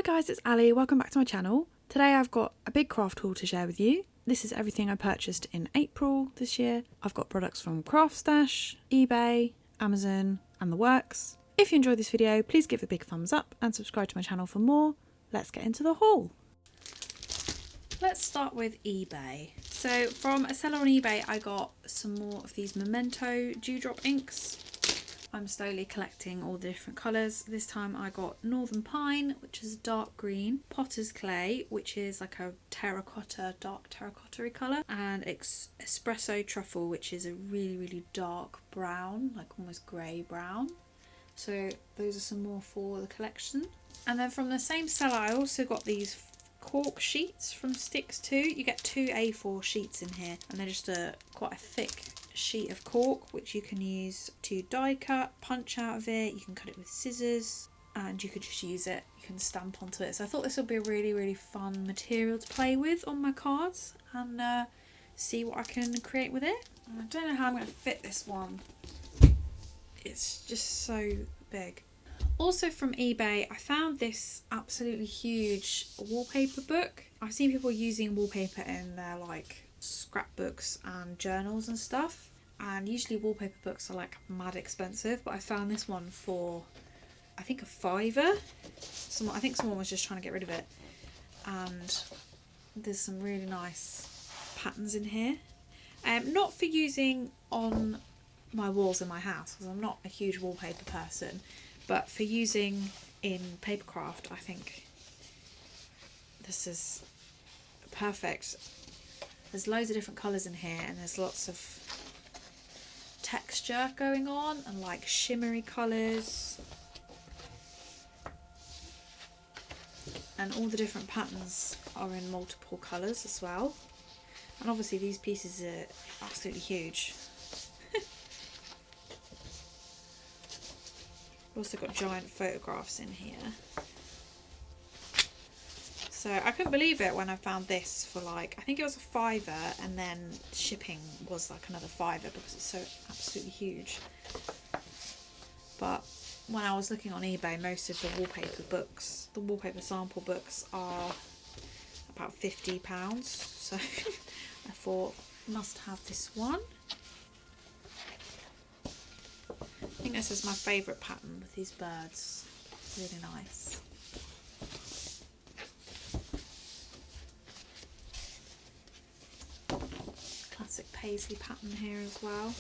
guys, it's Ali. Welcome back to my channel. Today I've got a big craft haul to share with you. This is everything I purchased in April this year. I've got products from Craft Stash, eBay, Amazon and the works. If you enjoyed this video, please give it a big thumbs up and subscribe to my channel for more. Let's get into the haul. Let's start with eBay. So from a seller on eBay I got some more of these Memento dewdrop inks. I'm slowly collecting all the different colours. This time I got Northern Pine, which is dark green, Potter's Clay, which is like a terracotta, dark terracotta-y colour, and Espresso Truffle, which is a really dark brown, like almost grey brown. So those are some more for the collection. And then from the same seller I also got these cork sheets from Sticks too. You get 2 A4 sheets in here and they're just quite a thick sheet of cork which you can use to die cut, punch out of it, you can cut it with scissors and you could just use it, you can stamp onto it. So I thought this would be a really fun material to play with on my cards and see what I can create with it. I don't know how I'm going to fit this one, it's just so big. Also from eBay I found this absolutely huge wallpaper book. I've seen people using wallpaper in their like scrapbooks and journals and stuff, and usually wallpaper books are like mad expensive, but I found this one for I think a £5. I think someone was just trying to get rid of it, and there's some really nice patterns in here. Not for using on my walls in my house because I'm not a huge wallpaper person, but for using in papercraft I think this is perfect. There's loads of different colours in here and there's lots of texture going on and like shimmery colours, and all the different patterns are in multiple colours as well, and obviously these pieces are absolutely huge. We've also got giant photographs in here. So I couldn't believe it when I found this for like, I think it was a £5 and then shipping was like another £5 because it's so absolutely huge. But when I was looking on eBay, most of the wallpaper books, the wallpaper sample books are about £50. So I thought must have this one. I think this is my favourite pattern with these birds, really nice. Classic paisley pattern here as well.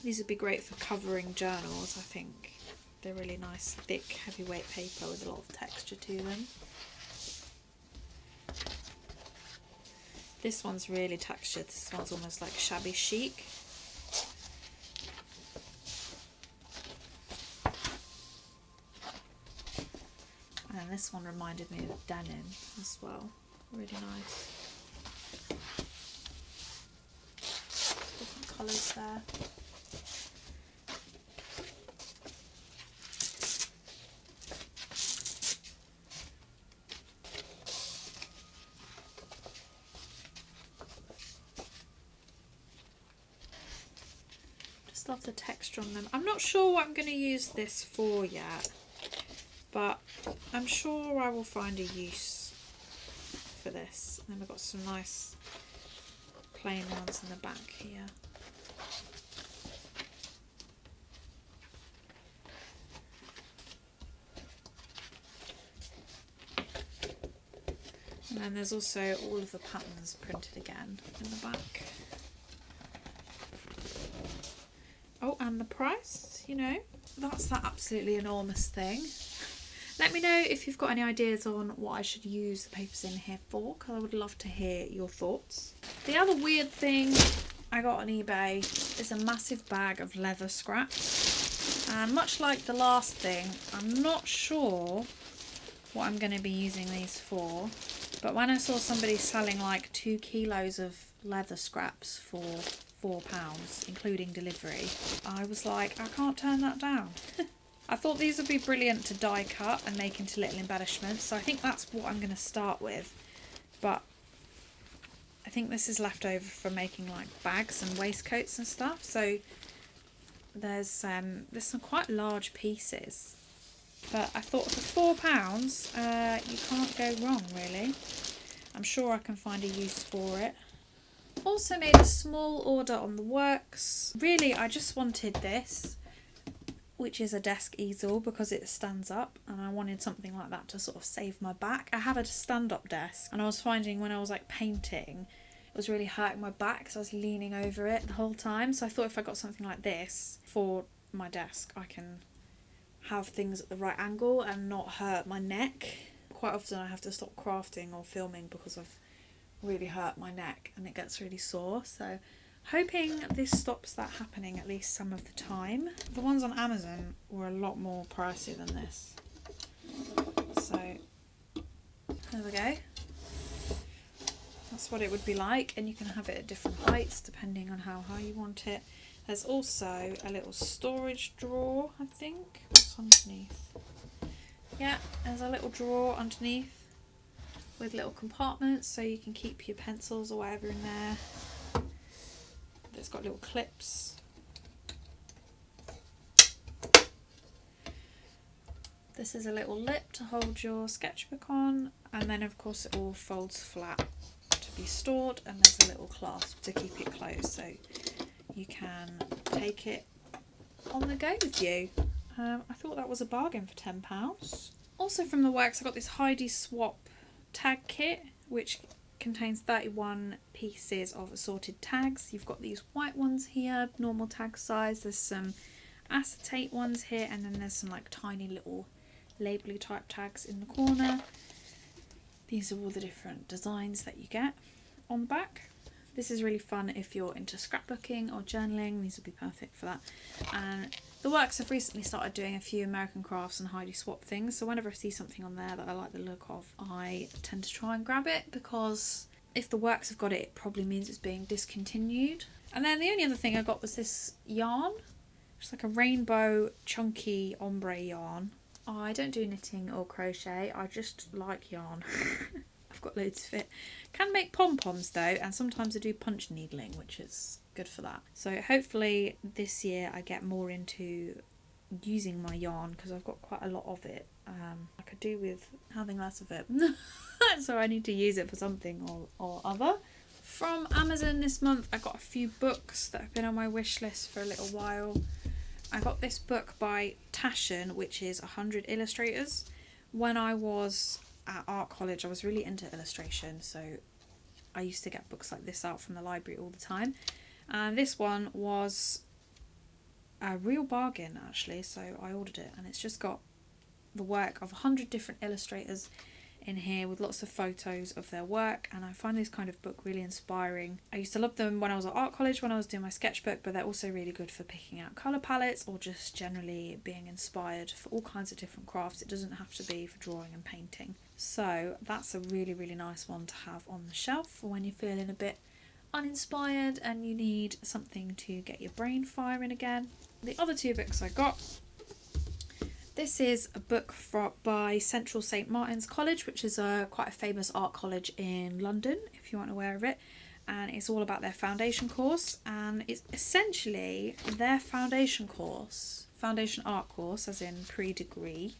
These would be great for covering journals, I think. They're really nice, thick, heavyweight paper with a lot of texture to them. This one's really textured, this one's almost like shabby chic. And this one reminded me of denim as well, really nice. Different colours there. Just love the texture on them. I'm not sure what I'm going to use this for yet, but I'm sure I will find a use for this. And then we've got some nice plain ones in the back here. And then there's also all of the patterns printed again in the back. Oh, and the price, you know, that's that absolutely enormous thing. Let me know if you've got any ideas on what I should use the papers in here for, because I would love to hear your thoughts. The other weird thing I got on eBay is a massive bag of leather scraps. And much like the last thing, I'm not sure what I'm going to be using these for. But when I saw somebody selling like 2 kilos of leather scraps for £4, including delivery, I was like, I can't turn that down. I thought these would be brilliant to die cut and make into little embellishments, so I think that's what I'm going to start with. But I think this is left over from making like bags and waistcoats and stuff, so there's some quite large pieces. But I thought for £4, you can't go wrong, really. I'm sure I can find a use for it. Also made a small order on the works. Really, I just wanted this, which is a desk easel because it stands up, and I wanted something like that to sort of save my back. I have a stand-up desk, and I was finding when I was like painting, it was really hurting my back because I was leaning over it the whole time. So I thought if I got something like this for my desk, I can have things at the right angle and not hurt my neck. Quite often I have to stop crafting or filming because I've really hurt my neck and it gets really sore. So hoping this stops that happening at least some of the time. The ones on Amazon were a lot more pricey than this. So there we go. That's what it would be like, and you can have it at different heights depending on how high you want it. There's also a little storage drawer, I think. What's underneath? Yeah, there's a little drawer underneath with little compartments so you can keep your pencils or whatever in there. It's got little clips. This is a little lip to hold your sketchbook on, and then of course it all folds flat to be stored, and there's a little clasp to keep it closed so you can take it on the go with you. I thought that was a bargain for £10. Also from the works I got this Heidi Swap tag kit, which contains 31 pieces of assorted tags. You've got these white ones here, normal tag size. There's some acetate ones here, and then there's some like tiny little labelly type tags in the corner. These are all the different designs that you get on the back. This is really fun if you're into scrapbooking or journaling. These would be perfect for that. And the works have recently started doing a few American Crafts and Heidi Swap things, so whenever I see something on there that I like the look of, I tend to try and grab it, because if the works have got it, it probably means it's being discontinued. And then the only other thing I got was this yarn. It's like a rainbow chunky ombre yarn. I don't do knitting or crochet, I just like yarn. I've got loads of it. Can make pom-poms though, and sometimes I do punch needling, which is good for that. So hopefully this year I get more into using my yarn, because I've got quite a lot of it. I could do with having less of it. So I need to use it for something or other. From Amazon this month I got a few books that have been on my wish list for a little while. I got this book by Taschen, which is 100 illustrators. When I was at art college I was really into illustration, so I used to get books like this out from the library all the time, and this one was a real bargain actually, so I ordered it, and it's just got the work of 100 different illustrators in here with lots of photos of their work, and I find this kind of book really inspiring. I used to love them when I was at art college when I was doing my sketchbook, but they're also really good for picking out colour palettes or just generally being inspired for all kinds of different crafts. It doesn't have to be for drawing and painting. So that's a really, really nice one to have on the shelf for when you're feeling a bit uninspired and you need something to get your brain firing again. The other two books I got, this is a book by Central St Martin's College, which is quite a famous art college in London, if you aren't aware of it. And it's all about their foundation course, and it's essentially their foundation course, foundation art course, as in pre-degree,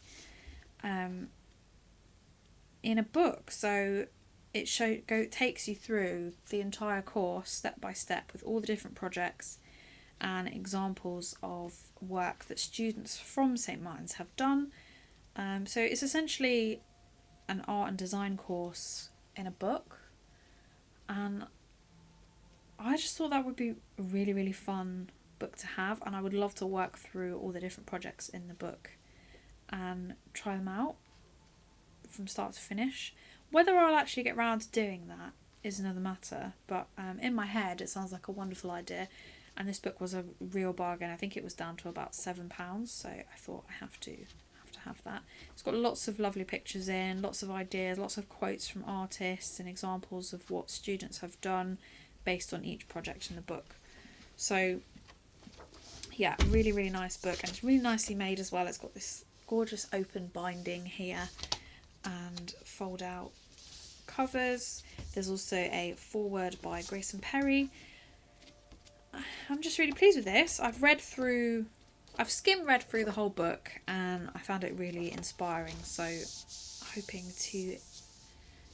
in a book. So it takes you through the entire course step by step with all the different projects and examples of work that students from St Martin's have done. So it's essentially an art and design course in a book, and I just thought that would be a really, really fun book to have, and I would love to work through all the different projects in the book and try them out from start to finish. Whether I'll actually get round to doing that is another matter, but in my head it sounds like a wonderful idea. And this book was a real bargain. I think it was down to about £7, so I thought I have to have that. It's got lots of lovely pictures in, lots of ideas, lots of quotes from artists and examples of what students have done based on each project in the book. So yeah, really, really nice book, and it's really nicely made as well. It's got this gorgeous open binding here and fold out covers. There's also a foreword by Grayson Perry. I'm just really pleased with this. I've read through I've skim read through the whole book and I found it really inspiring, so hoping to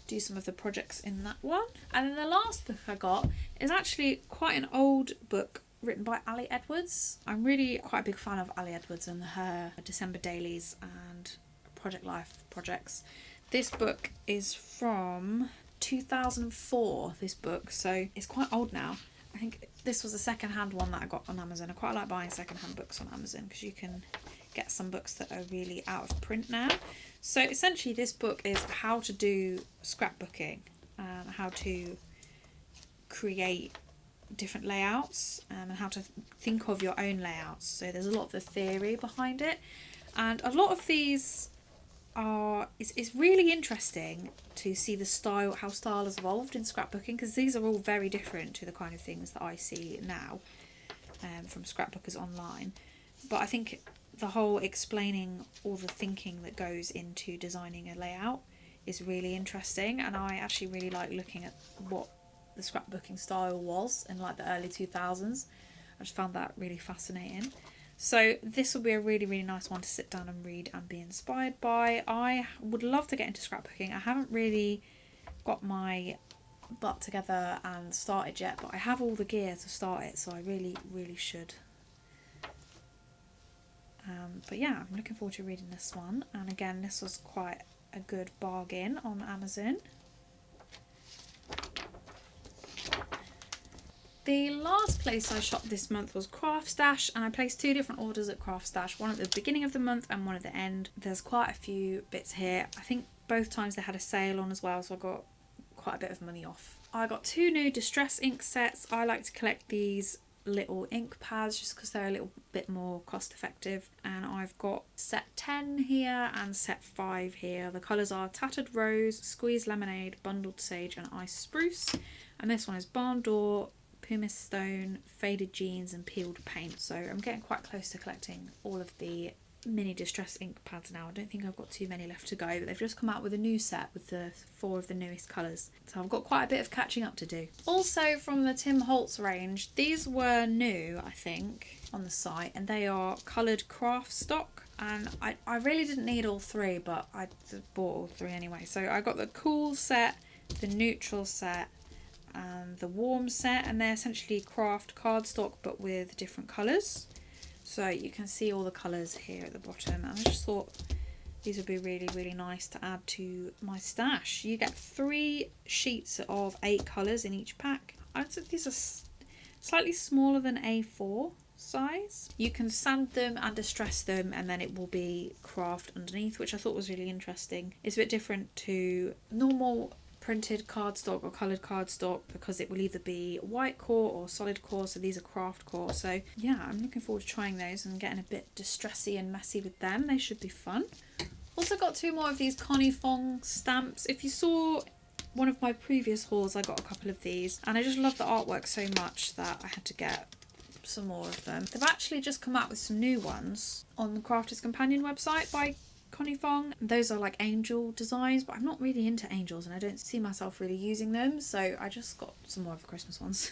do some of the projects in that one. And then the last book I got is actually quite an old book written by Ali Edwards. I'm really quite a big fan of Ali Edwards and her December dailies and Project Life projects. This book is from 2004, this book, so it's quite old now. I think this was a second-hand one that I got on Amazon. I quite like buying second-hand books on Amazon because you can get some books that are really out of print now. So essentially this book is how to do scrapbooking and how to create different layouts and how to think of your own layouts. So there's a lot of the theory behind it, and a lot of these are it's really interesting to see the style, how style has evolved in scrapbooking, because these are all very different to the kind of things that I see now from scrapbookers online. But I think the whole explaining all the thinking that goes into designing a layout is really interesting, and I actually really like looking at what the scrapbooking style was in like the early 2000s. I just found that really fascinating. So this will be a really, really nice one to sit down and read and be inspired by. I would love to get into scrapbooking. I haven't really got my butt together and started yet, but I have all the gear to start it, so I really, really should. But yeah, I'm looking forward to reading this one. And again, this was quite a good bargain on Amazon. The last place I shopped this month was Craft Stash, and I placed 2 different orders at Craft Stash, one at the beginning of the month and one at the end. There's quite a few bits here. I think both times they had a sale on as well, so I got quite a bit of money off. I got 2 new distress ink sets. I like to collect these little ink pads just because they're a little bit more cost effective, and I've got set 10 here and set 5 here. The colours are Tattered Rose, Squeezed Lemonade, Bundled Sage and Ice Spruce, and this one is Barn Door, Pumice Stone, Faded Jeans and Peeled Paint. So I'm getting quite close to collecting all of the mini distress ink pads now. I don't think I've got too many left to go, but they've just come out with a new set with the 4 of the newest colours, so I've got quite a bit of catching up to do. Also from the Tim Holtz range, these were new I think on the site, and they are coloured craft stock, and I really didn't need all 3, but I bought all 3 anyway. So I got the cool set, the neutral set and the warm set, and they're essentially craft cardstock but with different colours. So you can see all the colours here at the bottom, and I just thought these would be really, really nice to add to my stash. You get 3 sheets of 8 colours in each pack. I'd say these are slightly smaller than A4 size. You can sand them and distress them, and then it will be craft underneath, which I thought was really interesting. It's a bit different to normal printed cardstock or coloured cardstock because it will either be white core or solid core, so these are craft core. So yeah, I'm looking forward to trying those and getting a bit distressy and messy with them. They should be fun. Also got 2 more of these Conie Fong stamps. If you saw one of my previous hauls, I got a couple of these, and I just love the artwork so much that I had to get some more of them. They've actually just come out with some new ones on the Crafter's Companion website by Conie Fong. Those are like angel designs, but I'm not really into angels and I don't see myself really using them, so I just got some more of the Christmas ones.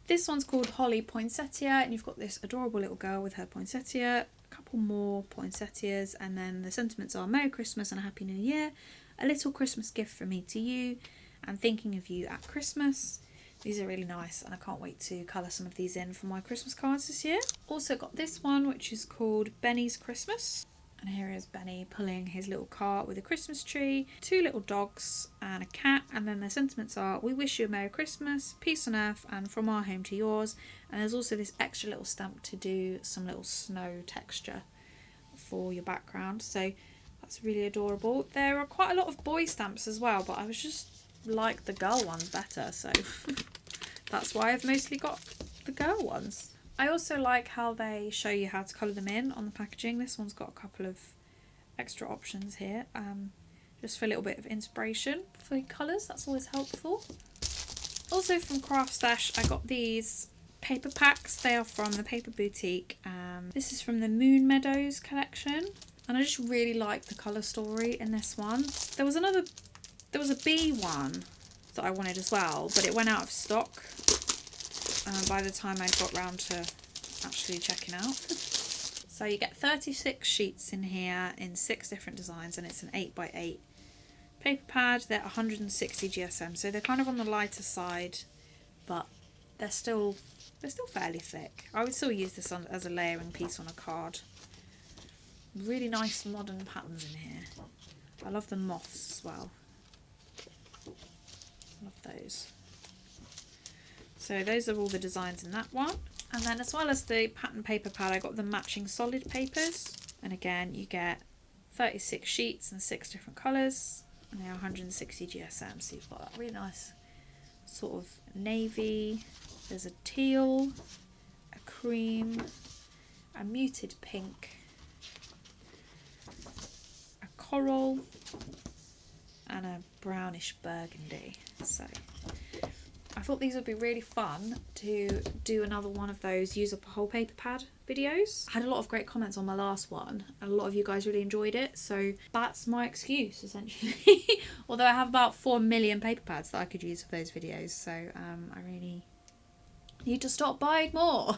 This one's called Holly Poinsettia, and you've got this adorable little girl with her poinsettia, a couple more poinsettias, and then the sentiments are Merry Christmas and a Happy New Year, a little Christmas gift from me to you, and thinking of you at Christmas. These are really nice, and I can't wait to colour some of these in for my Christmas cards this year. Also got this one, which is called Benny's Christmas. And here is Benny pulling his little cart with a Christmas tree, 2 little dogs and a cat, and then the sentiments are, we wish you a Merry Christmas, peace on earth, and from our home to yours. And there's also this extra little stamp to do some little snow texture for your background, so that's really adorable. There are quite a lot of boy stamps as well, but I was just like the girl ones better, so that's why I've mostly got the girl ones. I also like how they show you how to colour them in on the packaging. This one's got a couple of extra options here, just for a little bit of inspiration for the colours. That's always helpful. Also from Craft Stash, I got these paper packs. They are from the Paper Boutique. This is from the Moon Meadows collection, and I just really like the colour story in this one. There was a bee one that I wanted as well, but it went out of stock by the time I got round to actually checking out. So you get 36 sheets in here in 6 different designs, and it's an 8x8 paper pad. They're 160 GSM, so they're kind of on the lighter side, but they're still fairly thick. I would still use this as a layering piece on a card. Really nice modern patterns in here. I love the moths as well. Love those. So those are all the designs in that one. And then as well as the pattern paper pad, I got the matching solid papers. And again, you get 36 sheets in 6 different colours. And they are 160 GSM. So you've got that really nice sort of navy. There's a teal, a cream, a muted pink, a coral, and a brownish burgundy. So I thought these would be really fun to do another one of those use up a whole paper pad videos. I had a lot of great comments on my last one and a lot of you guys really enjoyed it, so that's my excuse essentially. Although I have about 4 million paper pads that I could use for those videos, so I really need to stop buying more.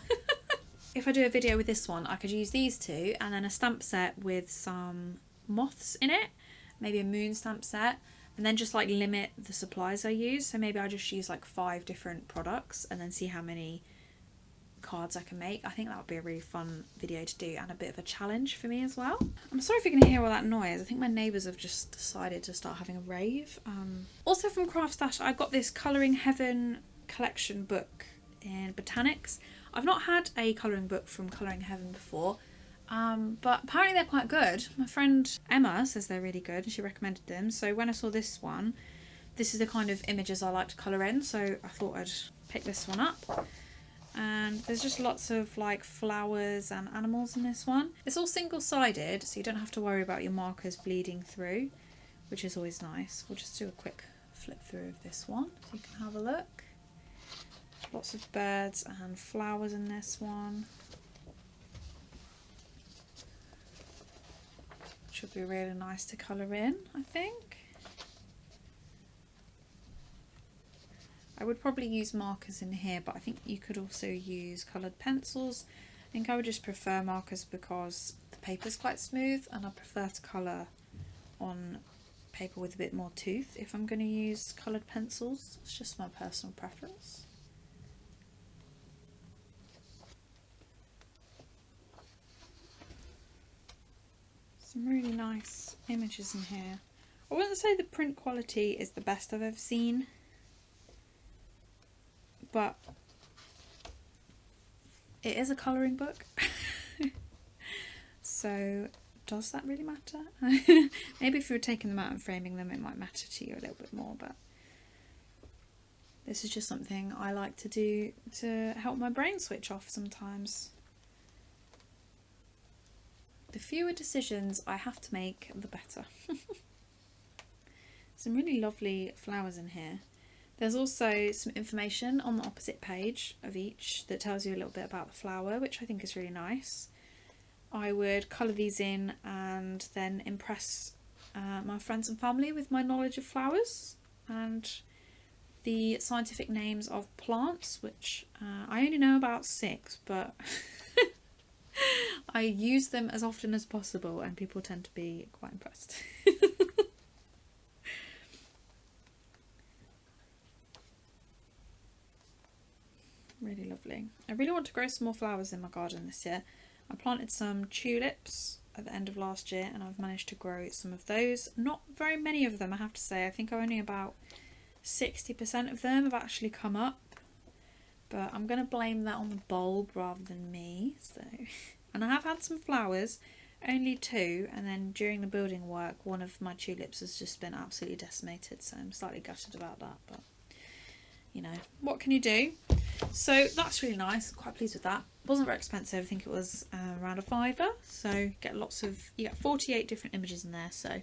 If I do a video with this one, I could use these two and then a stamp set with some moths in it, maybe a moon stamp set, and then just like limit the supplies I use. So maybe I just use like 5 different products and then see how many cards I can make. I think that would be a really fun video to do and a bit of a challenge for me as well. I'm sorry if you can hear all that noise. I think my neighbours have just decided to start having a rave. Also from Craft Stash, I got this Colouring Heaven collection book in Botanics. I've not had a colouring book from Colouring Heaven before, but apparently they're quite good. My friend Emma says they're really good and she recommended them. So when I saw this one, this is the kind of images I like to colour in, so I thought I'd pick this one up. And there's just lots of like flowers and animals in this one. It's all single-sided, so you don't have to worry about your markers bleeding through, which is always nice. We'll just do a quick flip through of this one so you can have a look. Lots of birds and flowers in this one. Should be really nice to colour in, I think. I would probably use markers in here, but I think you could also use coloured pencils. I think I would just prefer markers because the paper's quite smooth and I prefer to colour on paper with a bit more tooth if I'm going to use coloured pencils. It's just my personal preference. Some really nice images in here. I wouldn't say the print quality is the best I've ever seen, but it is a colouring book. So does that really matter? Maybe if you were taking them out and framing them it might matter to you a little bit more, but this is just something I like to do to help my brain switch off sometimes. The fewer decisions I have to make, the better. Some really lovely flowers in here. There's also some information on the opposite page of each that tells you a little bit about the flower, which I think is really nice. I would colour these in and then impress my friends and family with my knowledge of flowers and the scientific names of plants, which I only know about 6, but I use them as often as possible and people tend to be quite impressed. Really lovely. I really want to grow some more flowers in my garden this year. I planted some tulips at the end of last year and I've managed to grow some of those. Not very many of them, I have to say. I think only about 60% of them have actually come up. But I'm going to blame that on the bulb rather than me. So, and I have had some flowers, only 2, and then during the building work one of my tulips has just been absolutely decimated, so I'm slightly gutted about that, but you know, what can you do? So that's really nice, I'm quite pleased with that. It wasn't very expensive, I think it was around a £5, so you get 48 different images in there, so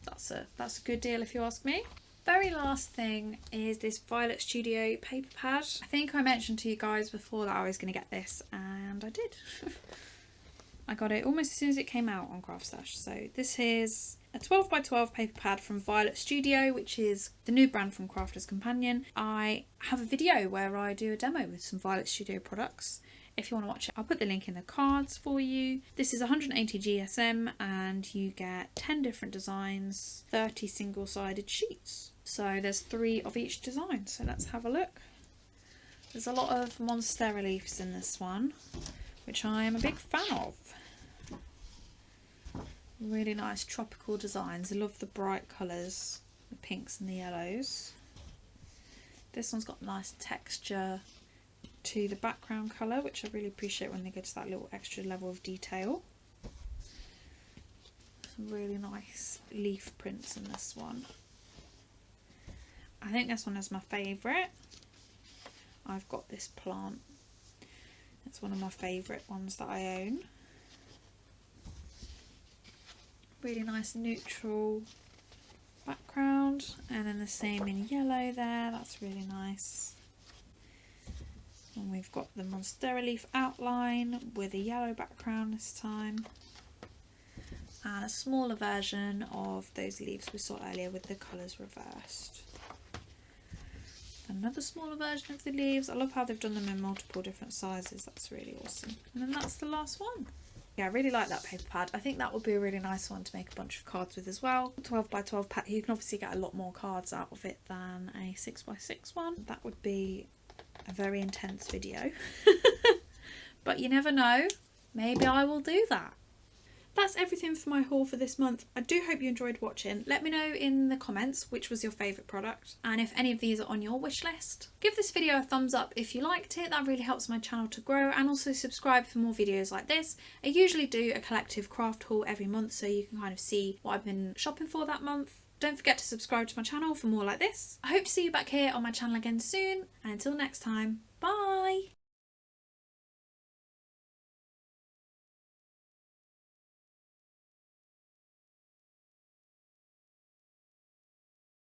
that's a good deal if you ask me. Very last thing is this Violet Studio paper pad. I think I mentioned to you guys before that I was going to get this, and I did. I got it almost as soon as it came out on Craft Stash. So this is a 12x12 paper pad from Violet Studio, which is the new brand from Crafter's Companion. I have a video where I do a demo with some Violet Studio products. if you want to watch it. I'll put the link in the cards for you. This is 180 GSM and you get 10 different designs, 30 single-sided sheets. So there's 3 of each design. So let's have a look. There's a lot of monstera leaves in this one, which I am a big fan of. Really nice tropical designs. I love the bright colours, the pinks and the yellows. This one's got nice texture to the background colour, which I really appreciate when they go to that little extra level of detail. Some really nice leaf prints in this one. I think this one is my favourite. I've got this plant. It's one of my favourite ones that I own. Really nice neutral background, and then the same in yellow there. That's really nice. And we've got the monstera leaf outline with a yellow background this time, and a smaller version of those leaves we saw earlier with the colours reversed. Another smaller version of the leaves. I love how they've done them in multiple different sizes. That's really awesome. And then that's the last one. Yeah, I really like that paper pad. I think that would be a really nice one to make a bunch of cards with as well. 12 by 12 pad. You can obviously get a lot more cards out of it than a 6 by 6 one. That would be a very intense video. But you never know. Maybe I will do that. That's everything for my haul for this month. I do hope you enjoyed watching. Let me know in the comments which was your favourite product and if any of these are on your wish list. Give this video a thumbs up if you liked it. That really helps my channel to grow, and also subscribe for more videos like this. I usually do a collective craft haul every month so you can kind of see what I've been shopping for that month. Don't forget to subscribe to my channel for more like this. I hope to see you back here on my channel again soon, and until next time, bye!